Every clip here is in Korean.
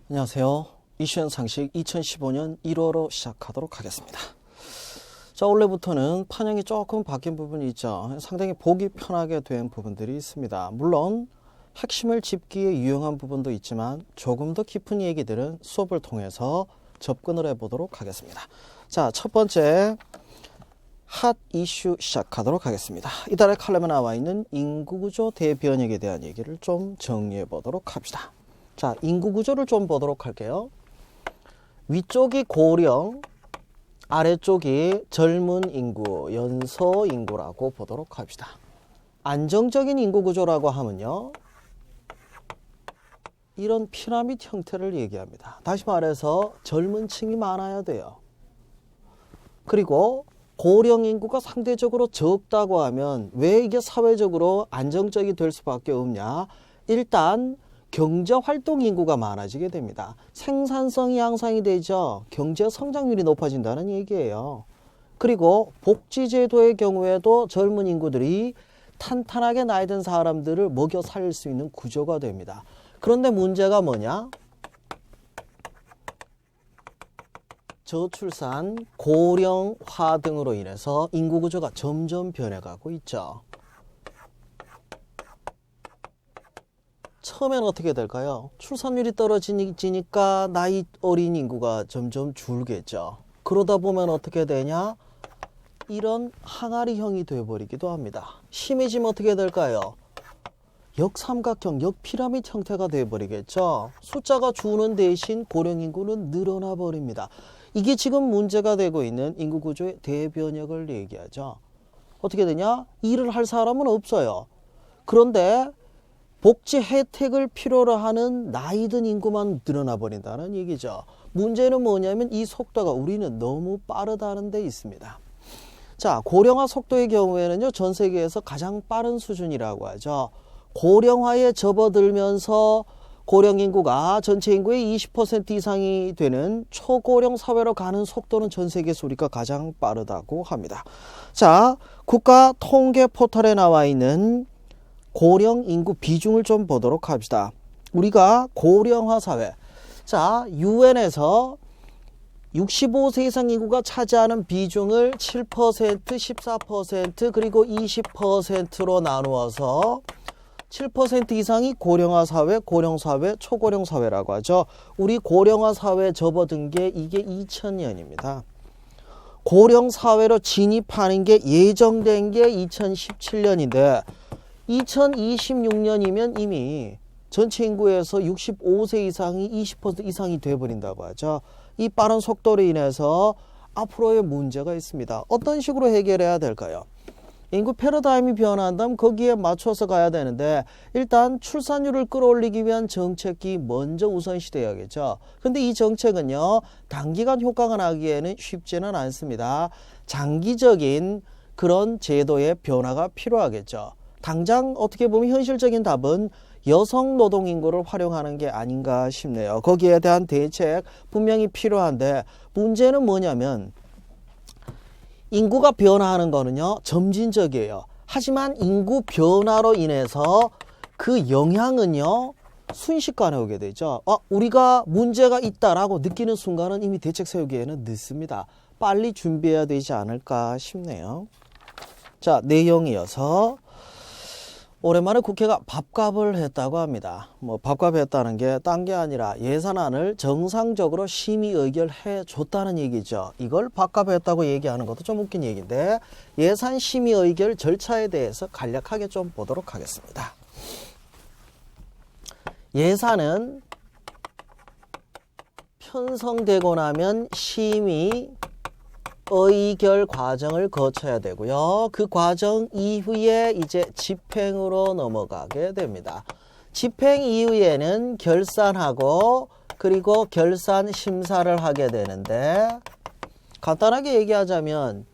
안녕하세요. 이슈연 상식 2015년 1월호 시작하도록 하겠습니다. 자, 원래부터는 판형이 조금 바뀐 부분이 있죠. 상당히 보기 편하게 된 부분들이 있습니다. 물론 핵심을 짚기에 유용한 부분도 있지만 조금 더 깊은 얘기들은 수업을 통해서 접근을 해보도록 하겠습니다. 자, 첫 번째 핫 이슈 시작하도록 하겠습니다. 이달의 칼럼에 나와 있는 인구구조 대변혁에 대한 얘기를 좀 정리해 보도록 합시다. 자, 인구구조를 좀 보도록 할게요. 위쪽이 고령, 아래쪽이 젊은 인구, 연소 인구라고 보도록 합시다. 안정적인 인구구조라고 하면요, 이런 피라미드 형태를 얘기합니다. 다시 말해서 젊은 층이 많아야 돼요. 그리고 고령 인구가 상대적으로 적다고 하면 왜 이게 사회적으로 안정적이 될 수밖에 없냐? 일단 경제활동 인구가 많아지게 됩니다. 생산성이 향상이 되죠. 경제 성장률이 높아진다는 얘기예요. 그리고 복지제도의 경우에도 젊은 인구들이 탄탄하게 나이 든 사람들을 먹여 살릴 수 있는 구조가 됩니다. 그런데 문제가 뭐냐? 저출산, 고령화 등으로 인해서 인구 구조가 점점 변해가고 있죠. 처음엔 어떻게 될까요? 출산율이 떨어지니까 나이 어린 인구가 점점 줄겠죠. 그러다 보면 어떻게 되냐? 이런 항아리형이 되어버리기도 합니다. 심해지면 어떻게 될까요? 역삼각형, 역피라미드 형태가 되어버리겠죠. 숫자가 주는 대신 고령 인구는 늘어나 버립니다. 이게 지금 문제가 되고 있는 인구 구조의 대변혁을 얘기하죠. 어떻게 되냐? 일을 할 사람은 없어요. 그런데 복지 혜택을 필요로 하는 나이 든 인구만 늘어나 버린다는 얘기죠. 문제는 뭐냐면 이 속도가 우리는 너무 빠르다는 데 있습니다. 자, 고령화 속도의 경우에는요, 전 세계에서 가장 빠른 수준이라고 하죠. 고령화에 접어들면서 고령 인구가 전체 인구의 20% 이상이 되는 초고령 사회로 가는 속도는 전 세계에서 우리가 가장 빠르다고 합니다. 자, 국가 통계 포털에 나와 있는 고령 인구 비중을 좀 보도록 합시다. 우리가 고령화 사회. 자, 유엔에서 65세 이상 인구가 차지하는 비중을 7%, 14%, 그리고 20%로 나누어서 7% 이상이 고령화 사회, 고령 사회, 초고령 사회라고 하죠. 우리 고령화 사회에 접어든 게 이게 2000년입니다. 고령 사회로 진입하는 게 예정된 게 2017년인데 2026년이면 이미 전체 인구에서 65세 이상이 20% 이상이 돼버린다고 하죠. 이 빠른 속도로 인해서 앞으로의 문제가 있습니다. 어떤 식으로 해결해야 될까요? 인구 패러다임이 변한다면 거기에 맞춰서 가야 되는데 일단 출산율을 끌어올리기 위한 정책이 먼저 우선시돼야겠죠. 근데 이 정책은요, 단기간 효과가 나기에는 쉽지는 않습니다. 장기적인 그런 제도의 변화가 필요하겠죠. 당장 어떻게 보면 현실적인 답은 여성 노동 인구를 활용하는 게 아닌가 싶네요. 거기에 대한 대책 분명히 필요한데 문제는 뭐냐면 인구가 변화하는 거는요, 점진적이에요. 하지만 인구 변화로 인해서 그 영향은요, 순식간에 오게 되죠. 우리가 문제가 있다라고 느끼는 순간은 이미 대책 세우기에는 늦습니다. 빨리 준비해야 되지 않을까 싶네요. 자, 내용이어서 오랜만에 국회가 밥값을 했다고 합니다. 밥값 했다는 게 딴 게 아니라 예산안을 정상적으로 심의 의결해 줬다는 얘기죠. 이걸 밥값 했다고 얘기하는 것도 좀 웃긴 얘기인데 예산 심의 의결 절차에 대해서 간략하게 좀 보도록 하겠습니다. 예산은 편성되고 나면 심의 의결 과정을 거쳐야 되고요. 그 과정 이후에 이제 집행으로 넘어가게 됩니다. 집행 이후에는 결산하고 그리고 결산 심사를 하게 되는데 간단하게 얘기하자면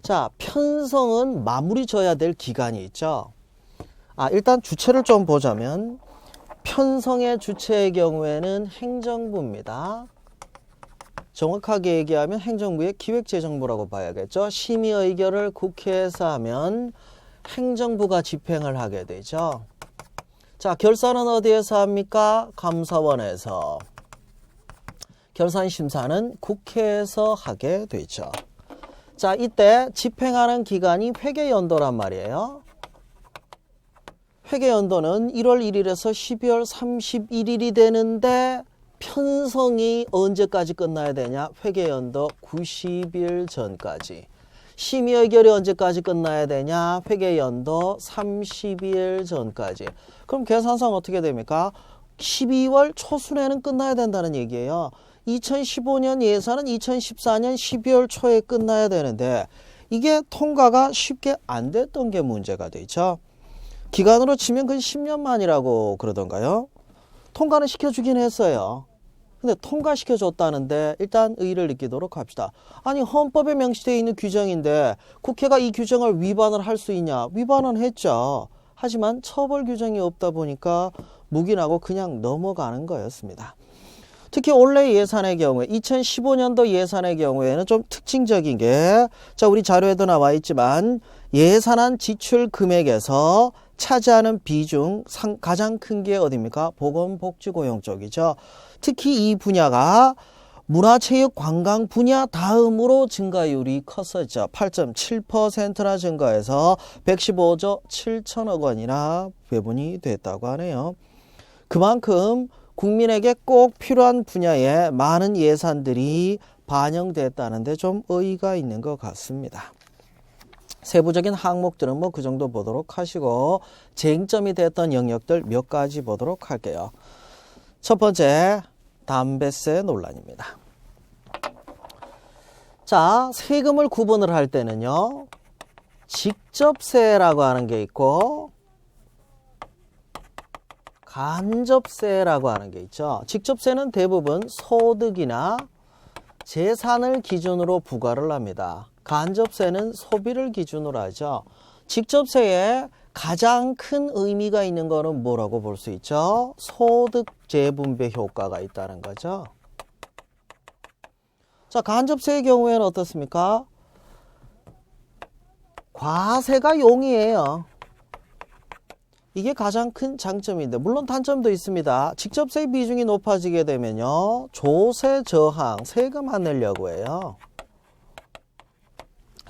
자, 편성은 마무리 져야 될 기간이 있죠. 일단 주체를 좀 보자면 편성의 주체의 경우에는 행정부입니다. 정확하게 얘기하면 행정부의 기획재정부라고 봐야겠죠. 심의 의결을 국회에서 하면 행정부가 집행을 하게 되죠. 자, 결산은 어디에서 합니까? 감사원에서. 결산 심사는 국회에서 하게 되죠. 자, 이때 집행하는 기간이 회계연도란 말이에요. 회계연도는 1월 1일에서 12월 31일이 되는데 편성이 언제까지 끝나야 되냐? 회계연도 90일 전까지. 심의 의결이 언제까지 끝나야 되냐? 회계연도 30일 전까지. 그럼 계산상 어떻게 됩니까? 12월 초순에는 끝나야 된다는 얘기예요. 2015년 예산은 2014년 12월 초에 끝나야 되는데 이게 통과가 쉽게 안 됐던 게 문제가 되죠. 기간으로 치면 그 10년 만이라고 그러던가요? 통과는 시켜주긴 했어요. 근데 통과시켜줬다는데 일단 의의를 느끼도록 합시다. 아니 헌법에 명시되어 있는 규정인데 국회가 이 규정을 위반을 할 수 있냐? 위반은 했죠. 하지만 처벌 규정이 없다 보니까 묵인하고 그냥 넘어가는 거였습니다. 특히 올해 예산의 경우에 2015년도 예산의 경우에는 좀 특징적인 게 자 우리 자료에도 나와 있지만 예산안 지출 금액에서 차지하는 비중 가장 큰 게 어디입니까? 보건복지고용 쪽이죠. 특히 이 분야가 문화체육관광 분야 다음으로 증가율이 컸었죠. 8.7%나 증가해서 115조 7천억 원이나 배분이 됐다고 하네요. 그만큼 국민에게 꼭 필요한 분야에 많은 예산들이 반영됐다는데 좀 의의가 있는 것 같습니다. 세부적인 항목들은 뭐 그 정도 보도록 하시고 쟁점이 됐던 영역들 몇 가지 보도록 할게요. 첫 번째, 담배세 논란입니다. 자, 세금을 구분을 할 때는요. 직접세라고 하는 게 있고 간접세라고 하는 게 있죠. 직접세는 대부분 소득이나 재산을 기준으로 부과를 합니다. 간접세는 소비를 기준으로 하죠. 직접세에 가장 큰 의미가 있는 거는 뭐라고 볼 수 있죠? 소득 재분배 효과가 있다는 거죠. 자, 간접세의 경우에는 어떻습니까? 과세가 용이해요. 이게 가장 큰 장점인데 물론 단점도 있습니다. 직접세 비중이 높아지게 되면요. 조세 저항, 세금 안 내려고 해요.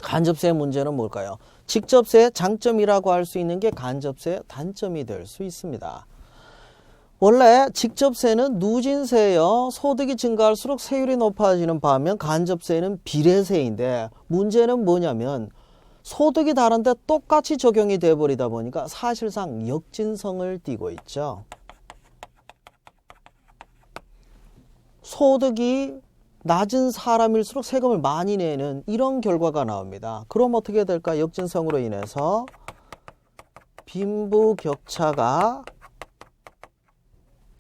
간접세의 문제는 뭘까요? 직접세의 장점이라고 할 수 있는 게 간접세의 단점이 될 수 있습니다. 원래 직접세는 누진세예요. 소득이 증가할수록 세율이 높아지는 반면 간접세는 비례세인데 문제는 뭐냐면 소득이 다른데 똑같이 적용이 돼버리다 보니까 사실상 역진성을 띠고 있죠. 소득이 낮은 사람일수록 세금을 많이 내는 이런 결과가 나옵니다. 그럼 어떻게 될까? 역진성으로 인해서 빈부격차가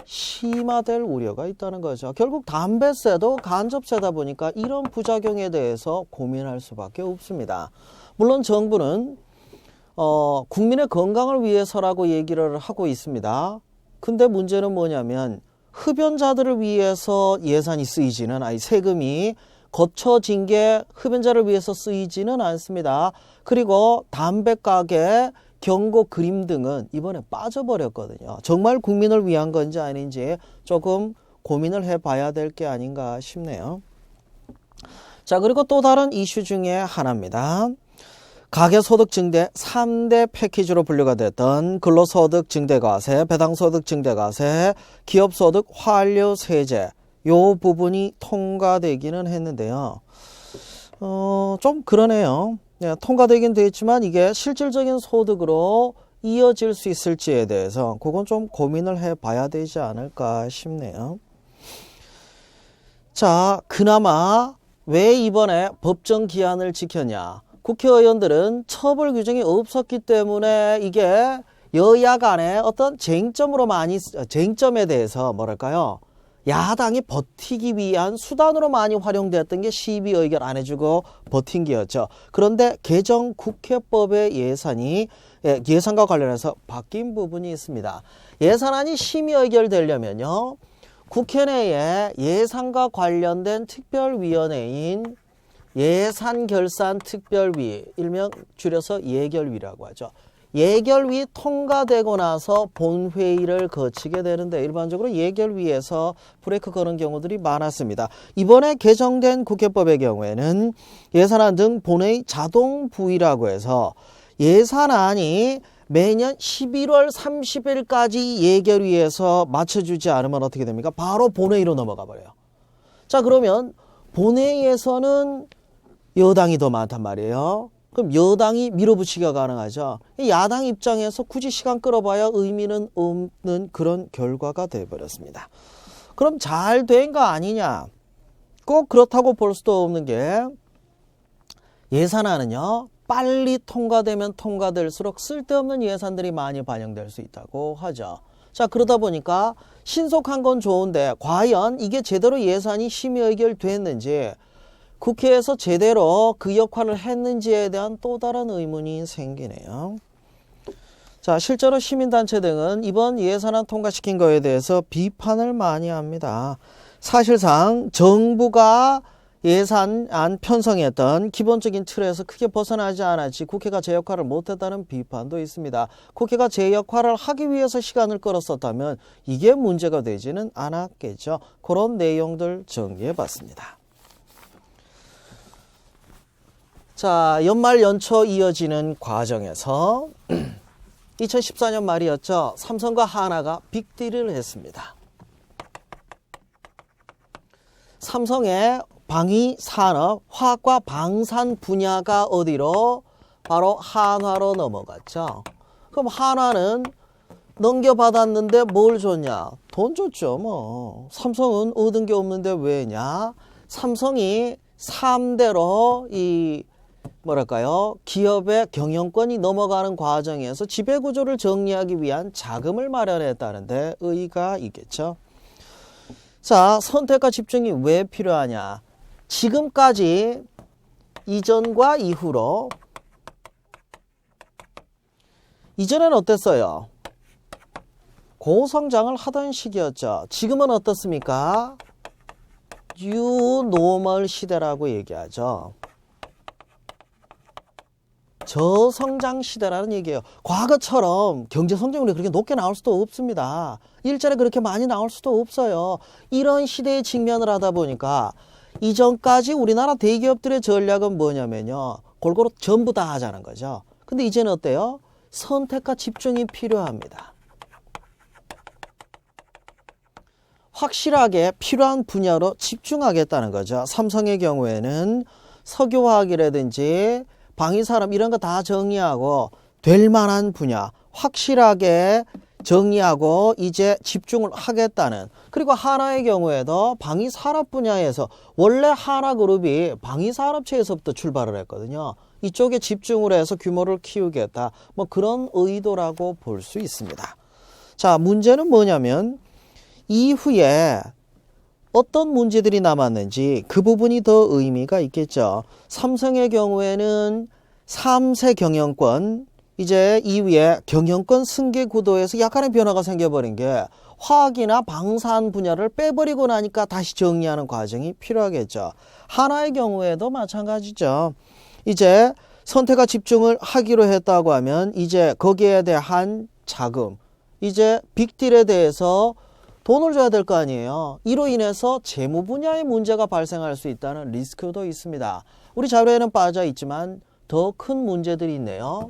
심화될 우려가 있다는 거죠. 결국 담배세도 간접세다 보니까 이런 부작용에 대해서 고민할 수밖에 없습니다. 물론 정부는 국민의 건강을 위해서라고 얘기를 하고 있습니다. 근데 문제는 뭐냐면 흡연자들을 위해서 예산이 쓰이지는 세금이 거쳐진 게 흡연자를 위해서 쓰이지는 않습니다. 그리고 담배 가게 경고 그림 등은 이번에 빠져버렸거든요. 정말 국민을 위한 건지 아닌지 조금 고민을 해봐야 될 게 아닌가 싶네요. 자, 그리고 또 다른 이슈 중에 하나입니다. 가계소득 증대 3대 패키지로 분류가 됐던 근로소득 증대과세, 배당소득 증대과세, 기업소득 환류세제 요 부분이 통과되기는 했는데요. 좀 그러네요. 네, 통과되긴 됐지만 이게 실질적인 소득으로 이어질 수 있을지에 대해서 그건 좀 고민을 해봐야 되지 않을까 싶네요. 자, 그나마 왜 이번에 법정 기한을 지켰냐? 국회의원들은 처벌 규정이 없었기 때문에 이게 여야 간의 어떤 쟁점에 대해서 뭐랄까요? 야당이 버티기 위한 수단으로 많이 활용되었던 게 시비 의결 안 해주고 버틴 게였죠. 그런데 개정 국회법의 예산과 관련해서 바뀐 부분이 있습니다. 예산안이 심의 의결되려면요. 국회 내에 예산과 관련된 특별위원회인 예산결산특별위, 일명 줄여서 예결위라고 하죠. 예결위 통과되고 나서 본회의를 거치게 되는데 일반적으로 예결위에서 브레이크 거는 경우들이 많았습니다. 이번에 개정된 국회법의 경우에는 예산안 등 본회의 자동 부의라고 해서 예산안이 매년 11월 30일까지 예결위에서 맞춰주지 않으면 어떻게 됩니까? 바로 본회의로 넘어가 버려요. 자, 그러면 본회의에서는 여당이 더 많단 말이에요. 그럼 여당이 밀어붙이기가 가능하죠. 야당 입장에서 굳이 시간 끌어봐야 의미는 없는 그런 결과가 되어버렸습니다. 그럼 잘 된 거 아니냐? 꼭 그렇다고 볼 수도 없는 게 예산안은요. 빨리 통과되면 통과될수록 쓸데없는 예산들이 많이 반영될 수 있다고 하죠. 자, 그러다 보니까 신속한 건 좋은데 과연 이게 제대로 예산이 심의 의결됐는지 국회에서 제대로 그 역할을 했는지에 대한 또 다른 의문이 생기네요. 자, 실제로 시민단체 등은 이번 예산안 통과시킨 거에 대해서 비판을 많이 합니다. 사실상 정부가 예산안 편성했던 기본적인 틀에서 크게 벗어나지 않았지 국회가 제 역할을 못했다는 비판도 있습니다. 국회가 제 역할을 하기 위해서 시간을 끌었었다면 이게 문제가 되지는 않았겠죠. 그런 내용들 정리해봤습니다. 자, 연말 연초 이어지는 과정에서 2014년 말이었죠. 삼성과 하나가 빅딜을 했습니다. 삼성의 방위산업, 화학과 방산 분야가 어디로? 바로 한화로 넘어갔죠. 그럼 한화는 넘겨받았는데 뭘 줬냐? 돈 줬죠. 뭐 삼성은 얻은 게 없는데 왜냐? 삼성이 3대로 이 뭐랄까요? 기업의 경영권이 넘어가는 과정에서 지배구조를 정리하기 위한 자금을 마련했다는 데 의의가 있겠죠. 자, 선택과 집중이 왜 필요하냐? 지금까지 이전과 이후로 이전에는 어땠어요? 고성장을 하던 시기였죠. 지금은 어떻습니까? 뉴노멀 시대라고 얘기하죠. 저성장 시대라는 얘기예요. 과거처럼 경제성장률이 그렇게 높게 나올 수도 없습니다. 일자리 그렇게 많이 나올 수도 없어요. 이런 시대에 직면을 하다 보니까 이전까지 우리나라 대기업들의 전략은 뭐냐면요. 골고루 전부 다 하자는 거죠. 근데 이제는 어때요? 선택과 집중이 필요합니다. 확실하게 필요한 분야로 집중하겠다는 거죠. 삼성의 경우에는 석유화학이라든지 방위산업 이런 거 다 정리하고 될 만한 분야 확실하게 정리하고 이제 집중을 하겠다는. 그리고 하나의 경우에도 방위산업 분야에서 원래 하나그룹이 방위산업체에서부터 출발을 했거든요. 이쪽에 집중을 해서 규모를 키우겠다. 뭐 그런 의도라고 볼 수 있습니다. 자, 문제는 뭐냐면 이후에 어떤 문제들이 남았는지 그 부분이 더 의미가 있겠죠. 삼성의 경우에는 3세 경영권, 이제 이후에 경영권 승계 구도에서 약간의 변화가 생겨버린 게 화학이나 방산 분야를 빼버리고 나니까 다시 정리하는 과정이 필요하겠죠. 하나의 경우에도 마찬가지죠. 이제 선택과 집중을 하기로 했다고 하면 이제 거기에 대한 자금, 이제 빅딜에 대해서 돈을 줘야 될 거 아니에요. 이로 인해서 재무 분야의 문제가 발생할 수 있다는 리스크도 있습니다. 우리 자료에는 빠져 있지만 더 큰 문제들이 있네요.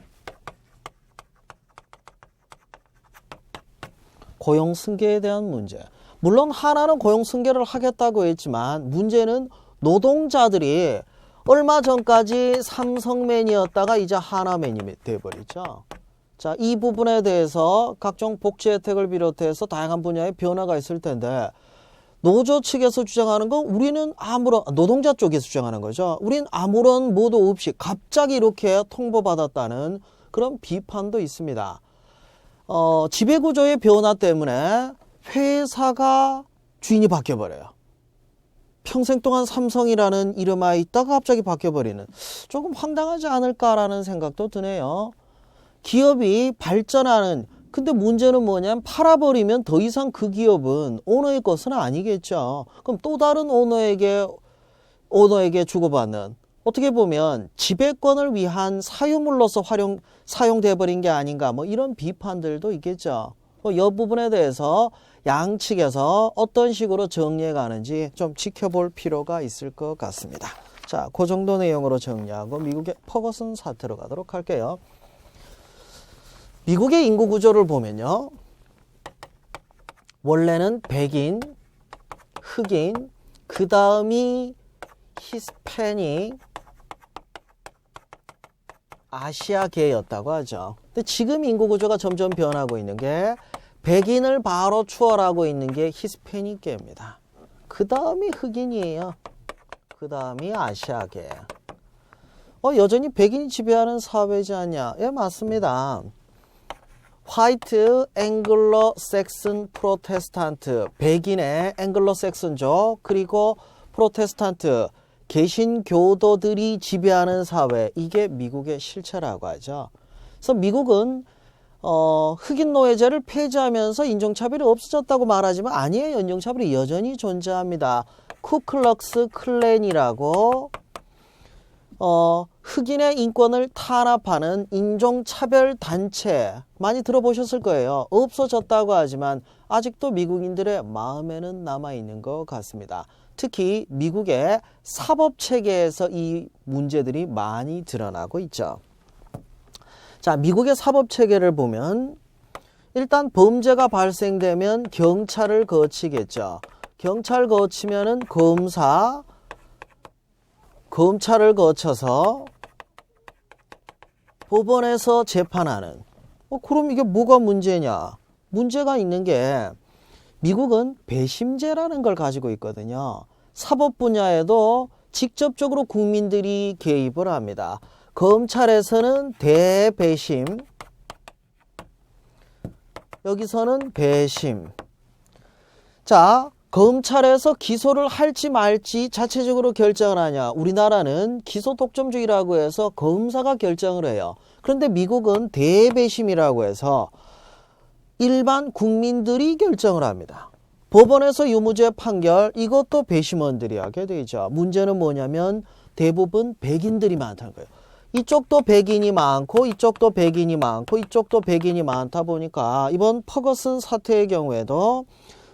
고용 승계에 대한 문제. 물론 하나는 고용 승계를 하겠다고 했지만 문제는 노동자들이 얼마 전까지 삼성맨이었다가 이제 하나맨이 돼버리죠. 자, 이 부분에 대해서 각종 복지 혜택을 비롯해서 다양한 분야의 변화가 있을 텐데 노조 측에서 주장하는 건 우리는 노동자 쪽에서 주장하는 거죠. 우린 아무런 모도 없이 갑자기 이렇게 통보받았다는 그런 비판도 있습니다. 지배구조의 변화 때문에 회사가 주인이 바뀌어버려요. 평생 동안 삼성이라는 이름하에 있다가 갑자기 바뀌어버리는, 조금 황당하지 않을까라는 생각도 드네요. 기업이 발전하는, 근데 문제는 뭐냐면 팔아버리면 더 이상 그 기업은 오너의 것은 아니겠죠. 그럼 또 다른 오너에게 주고받는, 어떻게 보면 지배권을 위한 사유물로서 사용돼 버린 게 아닌가 뭐 이런 비판들도 있겠죠. 이 부분에 대해서 양측에서 어떤 식으로 정리해 가는지 좀 지켜볼 필요가 있을 것 같습니다. 자, 그 정도 내용으로 정리하고 미국의 퍼거슨 사태로 가도록 할게요. 미국의 인구 구조를 보면요. 원래는 백인, 흑인, 그 다음이 히스패닉, 아시아계였다고 하죠. 근데 지금 인구 구조가 점점 변하고 있는 게 백인을 바로 추월하고 있는 게 히스패닉계입니다. 그 다음이 흑인이에요. 그 다음이 아시아계예요. 여전히 백인이 지배하는 사회지 않냐? 예, 맞습니다. 화이트 앵글로 섹슨 프로테스탄트, 백인의 앵글로 섹슨족, 그리고 프로테스탄트, 개신교도들이 지배하는 사회, 이게 미국의 실체라고 하죠. 그래서 미국은 흑인 노예제를 폐지하면서 인종차별이 없어졌다고 말하지만 아니에요. 인종차별이 여전히 존재합니다. 쿠클럭스 클랜이라고 흑인의 인권을 탄압하는 인종차별 단체 많이 들어보셨을 거예요. 없어졌다고 하지만 아직도 미국인들의 마음에는 남아있는 것 같습니다. 특히 미국의 사법체계에서 이 문제들이 많이 드러나고 있죠. 자, 미국의 사법체계를 보면 일단 범죄가 발생되면 경찰을 거치겠죠. 경찰 거치면은 검찰을 거쳐서 법원에서 재판하는. 그럼 이게 뭐가 문제냐? 문제가 있는 게 미국은 배심제라는 걸 가지고 있거든요. 사법 분야에도 직접적으로 국민들이 개입을 합니다. 검찰에서는 대배심, 여기서는 배심. 자, 검찰에서 기소를 할지 말지 자체적으로 결정을 하냐? 우리나라는 기소 독점주의라고 해서 검사가 결정을 해요. 그런데 미국은 대배심이라고 해서 일반 국민들이 결정을 합니다. 법원에서 유무죄 판결, 이것도 배심원들이 하게 되죠. 문제는 뭐냐면 대부분 백인들이 많다는 거예요. 이쪽도 백인이 많고 이쪽도 백인이 많고 이쪽도 백인이 많다 보니까 이번 퍼거슨 사태의 경우에도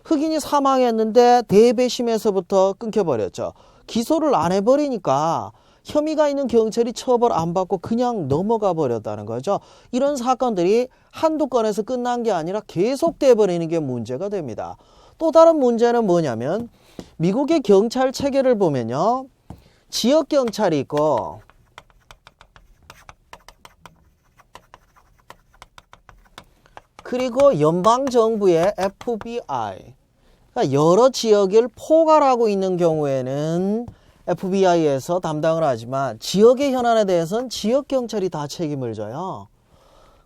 흑인이 사망했는데 대배심에서부터 끊겨버렸죠. 기소를 안 해버리니까 혐의가 있는 경찰이 처벌 안 받고 그냥 넘어가 버렸다는 거죠. 이런 사건들이 한두 건에서 끝난 게 아니라 계속돼 버리는 게 문제가 됩니다. 또 다른 문제는 뭐냐면 미국의 경찰 체계를 보면요. 지역 경찰이 있고 그리고 연방정부의 FBI, 그러니까 여러 지역을 포괄하고 있는 경우에는 FBI에서 담당을 하지만 지역의 현안에 대해서는 지역경찰이 다 책임을 져요.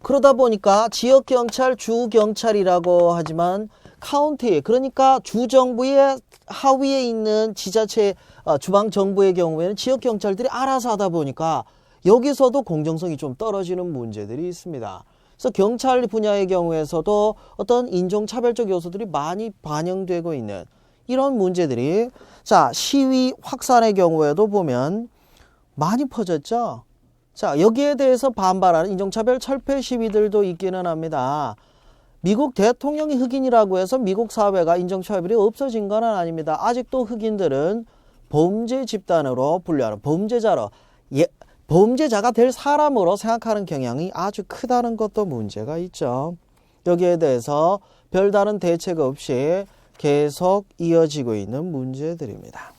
그러다 보니까 지역경찰, 주경찰이라고 하지만 카운티, 그러니까 주정부의 하위에 있는 지자체, 주방정부의 경우에는 지역경찰들이 알아서 하다 보니까 여기서도 공정성이 좀 떨어지는 문제들이 있습니다. 그래서 경찰 분야의 경우에서도 어떤 인종차별적 요소들이 많이 반영되고 있는 이런 문제들이, 자, 시위 확산의 경우에도 보면 많이 퍼졌죠. 자, 여기에 대해서 반발하는 인종차별 철폐 시위들도 있기는 합니다. 미국 대통령이 흑인이라고 해서 미국 사회가 인종차별이 없어진 건 아닙니다. 아직도 흑인들은 범죄 집단으로 분류하는 범죄자가 될 사람으로 생각하는 경향이 아주 크다는 것도 문제가 있죠. 여기에 대해서 별다른 대책 없이 계속 이어지고 있는 문제들입니다.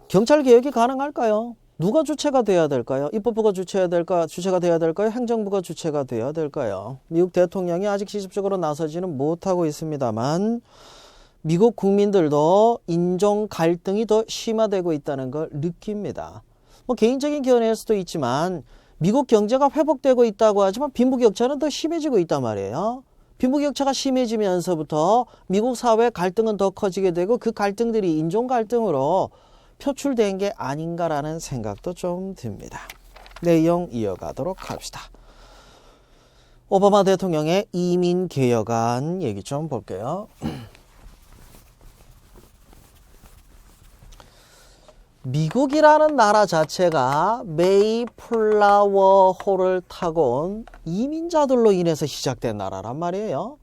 경찰 개혁이 가능할까요? 누가 주체가 돼야 될까요? 입법부가 주체가 돼야 될까요? 행정부가 주체가 돼야 될까요? 미국 대통령이 아직 직접적으로 나서지는 못하고 있습니다만 미국 국민들도 인종 갈등이 더 심화되고 있다는 걸 느낍니다. 개인적인 견해일 수도 있지만 미국 경제가 회복되고 있다고 하지만 빈부격차는 더 심해지고 있단 말이에요. 빈부격차가 심해지면서부터 미국 사회 갈등은 더 커지게 되고 그 갈등들이 인종 갈등으로 표출된 게 아닌가라는 생각도 좀 듭니다. 내용 이어가도록 합시다. 오바마 대통령의 이민 개혁안 얘기 좀 볼게요. 미국이라는 나라 자체가 메이플라워호를 타고 온 이민자들로 인해서 시작된 나라란 말이에요.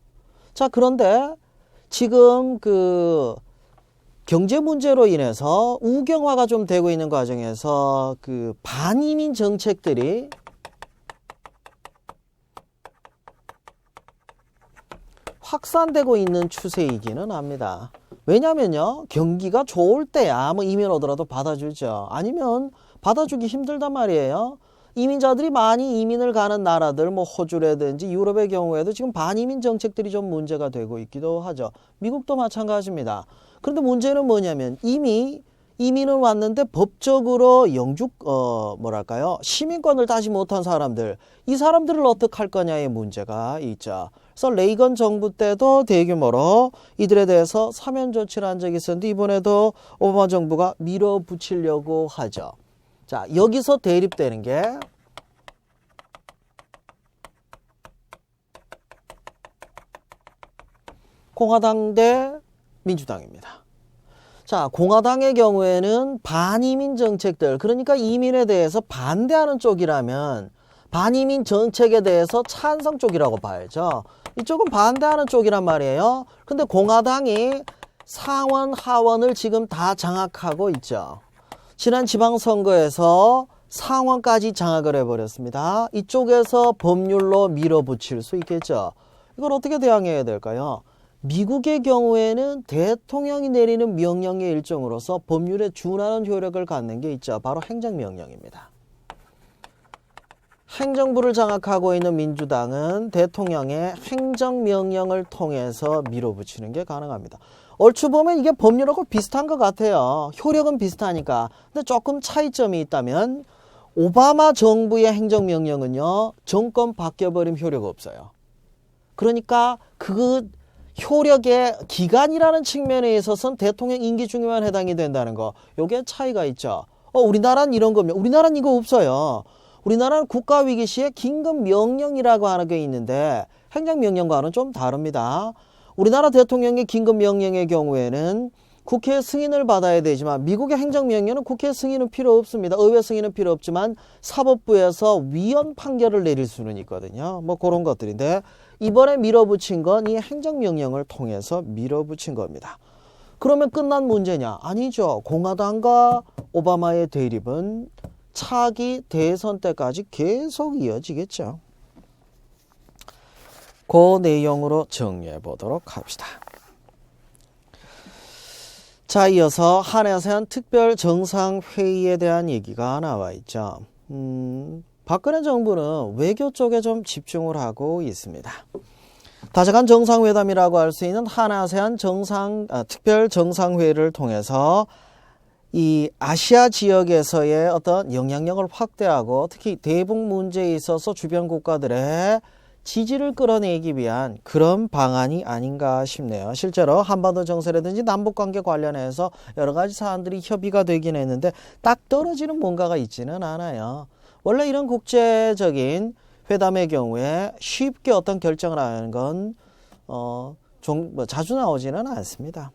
자, 그런데 지금 그 경제 문제로 인해서 우경화가 좀 되고 있는 과정에서 그 반이민 정책들이 확산되고 있는 추세이기는 합니다. 왜냐면요, 경기가 좋을 때야 뭐 이민 오더라도 받아주죠. 아니면 받아주기 힘들단 말이에요. 이민자들이 많이 이민을 가는 나라들, 뭐 호주라든지 유럽의 경우에도 지금 반이민 정책들이 좀 문제가 되고 있기도 하죠. 미국도 마찬가지입니다. 그런데 문제는 뭐냐면 이미 이민을 왔는데 법적으로 영주 뭐랄까요, 시민권을 따지 못한 사람들, 이 사람들을 어떻게 할 거냐의 문제가 있죠. 그래서 레이건 정부 때도 대규모로 이들에 대해서 사면 조치를 한 적이 있었는데 이번에도 오바마 정부가 밀어붙이려고 하죠. 자, 여기서 대립되는 게 공화당 대 민주당입니다. 자, 공화당의 경우에는 반이민 정책들, 그러니까 이민에 대해서 반대하는 쪽이라면 반이민 정책에 대해서 찬성 쪽이라고 봐야죠. 이쪽은 반대하는 쪽이란 말이에요. 근데 공화당이 상원, 하원을 지금 다 장악하고 있죠. 지난 지방선거에서 상원까지 장악을 해버렸습니다. 이쪽에서 법률로 밀어붙일 수 있겠죠. 이걸 어떻게 대항해야 될까요? 미국의 경우에는 대통령이 내리는 명령의 일종으로서 법률에 준하는 효력을 갖는 게 있죠. 바로 행정명령입니다. 행정부를 장악하고 있는 민주당은 대통령의 행정명령을 통해서 밀어붙이는 게 가능합니다. 얼추 보면 이게 법률하고 비슷한 것 같아요. 효력은 비슷하니까. 근데 조금 차이점이 있다면 오바마 정부의 행정명령은요, 정권 바뀌어버리면 효력 없어요. 그러니까 그 효력의 기간이라는 측면에 있어서는 대통령 임기 중에만 해당이 된다는 거, 요게 차이가 있죠. 우리나라는 이런 겁니다. 우리나라는 이거 없어요. 우리나라는 국가위기 시에 긴급명령이라고 하는 게 있는데 행정명령과는 좀 다릅니다. 우리나라 대통령의 긴급명령의 경우에는 국회 승인을 받아야 되지만 미국의 행정명령은 국회 승인은 필요 없습니다. 의회 승인은 필요 없지만 사법부에서 위헌 판결을 내릴 수는 있거든요. 뭐 그런 것들인데 이번에 밀어붙인 건 이 행정명령을 통해서 밀어붙인 겁니다. 그러면 끝난 문제냐? 아니죠. 공화당과 오바마의 대립은 차기 대선 때까지 계속 이어지겠죠. 그 내용으로 정리해 보도록 합시다. 자, 이어서 한아세안 특별 정상회의에 대한 얘기가 나와 있죠. 박근혜 정부는 외교 쪽에 좀 집중을 하고 있습니다. 다자간 정상회담이라고 할 수 있는 한아세안 특별 정상회의를 통해서 이 아시아 지역에서의 어떤 영향력을 확대하고 특히 대북 문제에 있어서 주변 국가들의 지지를 끌어내기 위한 그런 방안이 아닌가 싶네요. 실제로 한반도 정세라든지 남북관계 관련해서 여러 가지 사안들이 협의가 되긴 했는데 딱 떨어지는 뭔가가 있지는 않아요. 원래 이런 국제적인 회담의 경우에 쉽게 어떤 결정을 하는 건 자주 나오지는 않습니다.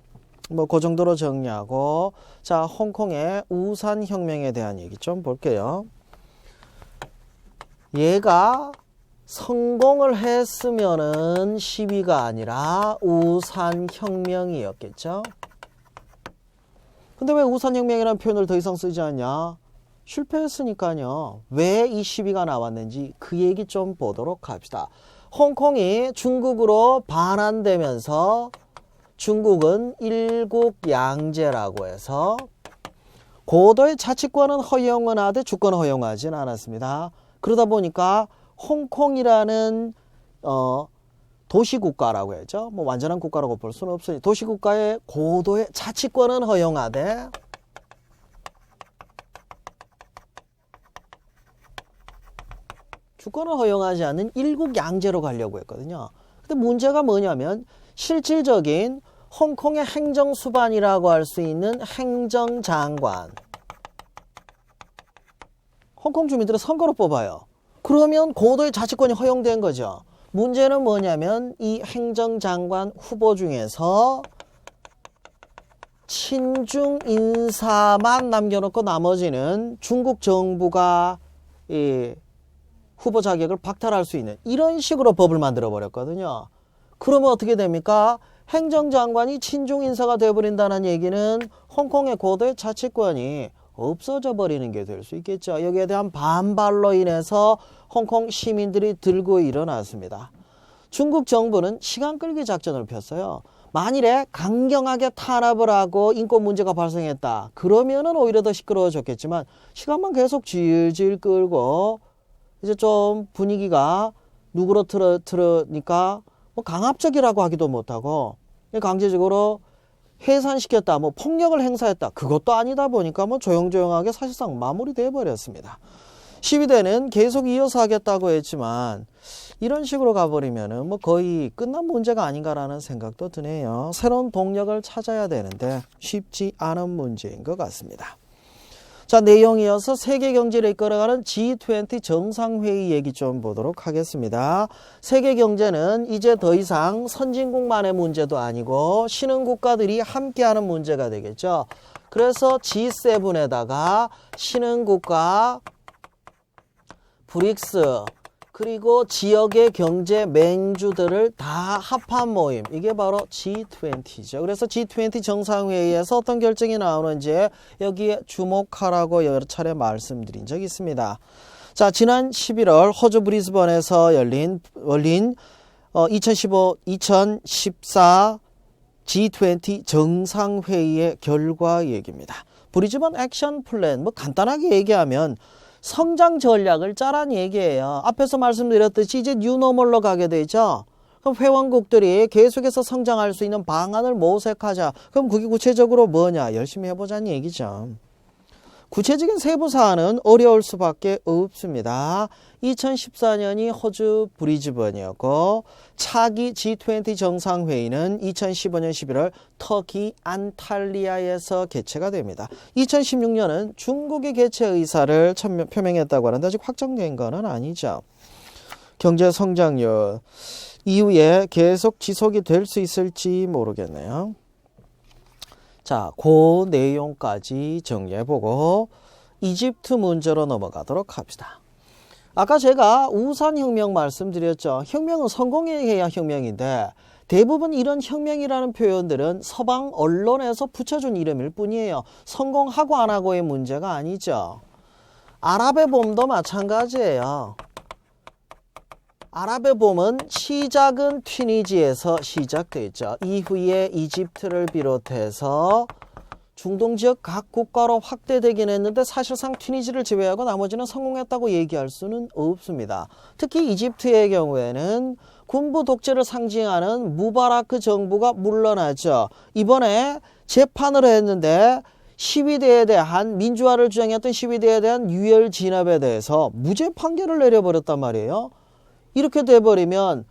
뭐 그 정도로 정리하고, 자, 홍콩의 우산 혁명에 대한 얘기 좀 볼게요. 얘가 성공을 했으면은 시위가 아니라 우산 혁명이었겠죠. 근데 왜 우산 혁명이라는 표현을 더 이상 쓰지 않냐? 실패했으니까요. 왜 이 시위가 나왔는지 그 얘기 좀 보도록 합시다. 홍콩이 중국으로 반환되면서 중국은 일국양제라고 해서 고도의 자치권은 허용은 하되 주권은 허용하진 않았습니다. 그러다 보니까 홍콩이라는 도시국가라고 해야죠. 뭐 완전한 국가라고 볼 수는 없으니 도시국가의 고도의 자치권은 허용하되 주권을 허용하지 않는 일국양제로 가려고 했거든요. 근데 문제가 뭐냐면 실질적인 홍콩의 행정수반이라고 할 수 있는 행정장관, 홍콩 주민들은 선거로 뽑아요. 그러면 고도의 자치권이 허용된 거죠. 문제는 뭐냐면 이 행정장관 후보 중에서 친중 인사만 남겨놓고 나머지는 중국 정부가 이 후보 자격을 박탈할 수 있는 이런 식으로 법을 만들어 버렸거든요. 그러면 어떻게 됩니까? 행정장관이 친중 인사가 되어버린다는 얘기는 홍콩의 고도의 자치권이 없어져 버리는 게 될 수 있겠죠. 여기에 대한 반발로 인해서 홍콩 시민들이 들고 일어났습니다. 중국 정부는 시간 끌기 작전을 폈어요. 만일에 강경하게 탄압을 하고 인권 문제가 발생했다. 그러면은 오히려 더 시끄러워졌겠지만 시간만 계속 질질 끌고 이제 좀 분위기가 누그러뜨르니까 뭐 강압적이라고 하기도 못하고 강제적으로 해산시켰다, 뭐 폭력을 행사했다. 그것도 아니다 보니까 뭐 조용조용하게 사실상 마무리돼 버렸습니다. 시위대는 계속 이어서 하겠다고 했지만 이런 식으로 가버리면은 뭐 거의 끝난 문제가 아닌가라는 생각도 드네요. 새로운 동력을 찾아야 되는데 쉽지 않은 문제인 것 같습니다. 자, 내용이어서 세계 경제를 이끌어가는 G20 정상회의 얘기 좀 보도록 하겠습니다. 세계 경제는 이제 더 이상 선진국만의 문제도 아니고 신흥국가들이 함께하는 문제가 되겠죠. 그래서 G7에다가 신흥국가, 브릭스, 그리고 지역의 경제 맹주들을 다 합한 모임, 이게 바로 G20죠. 그래서 G20 정상회의에서 어떤 결정이 나오는지 여기에 주목하라고 여러 차례 말씀드린 적이 있습니다. 자, 지난 11월 호주 브리즈번에서 열린 2014 G20 정상회의의 결과 얘기입니다. 브리즈번 액션 플랜, 뭐 간단하게 얘기하면 성장 전략을 짜란 얘기예요. 앞에서 말씀드렸듯이 이제 뉴노멀로 가게 되죠. 그럼 회원국들이 계속해서 성장할 수 있는 방안을 모색하자. 그럼 그게 구체적으로 뭐냐? 열심히 해보자는 얘기죠. 구체적인 세부 사안은 어려울 수밖에 없습니다. 2014년이 호주 브리즈번이었고 차기 G20 정상회의는 2015년 11월 터키 안탈리아에서 개최가 됩니다. 2016년은 중국의 개최 의사를 표명했다고 하는데 아직 확정된 건 아니죠. 경제 성장률 이후에 계속 지속이 될 수 있을지 모르겠네요. 자, 그 내용까지 정리해보고 이집트 문제로 넘어가도록 합시다. 아까 제가 우산혁명 말씀드렸죠. 혁명은 성공해야 혁명인데 대부분 이런 혁명이라는 표현들은 서방 언론에서 붙여준 이름일 뿐이에요. 성공하고 안 하고의 문제가 아니죠. 아랍의 봄도 마찬가지예요. 아랍의 봄은 시작은 튀니지에서 시작됐죠. 이후에 이집트를 비롯해서 중동 지역 각 국가로 확대되긴 했는데 사실상 튀니지를 제외하고 나머지는 성공했다고 얘기할 수는 없습니다. 특히 이집트의 경우에는 군부 독재를 상징하는 무바라크 정부가 물러나죠. 이번에 재판을 했는데 시위대에 대한 민주화를 주장했던 시위대에 대한 유혈 진압에 대해서 무죄 판결을 내려버렸단 말이에요. 이렇게 돼버리면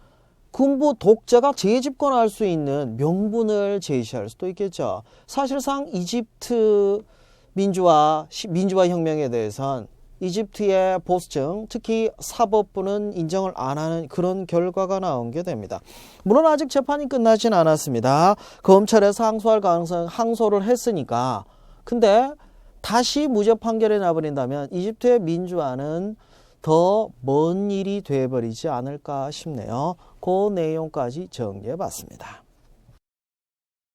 군부 독재가 재집권할 수 있는 명분을 제시할 수도 있겠죠. 사실상 이집트 민주화 혁명에 대해선 이집트의 보수층, 특히 사법부는 인정을 안 하는 그런 결과가 나온 게 됩니다. 물론 아직 재판이 끝나진 않았습니다. 검찰에서 항소할 가능성 항소를 했으니까. 근데 다시 무죄 판결이 나버린다면 이집트의 민주화는 더 먼 일이 돼버리지 않을까 싶네요. 그 내용까지 정리해 봤습니다.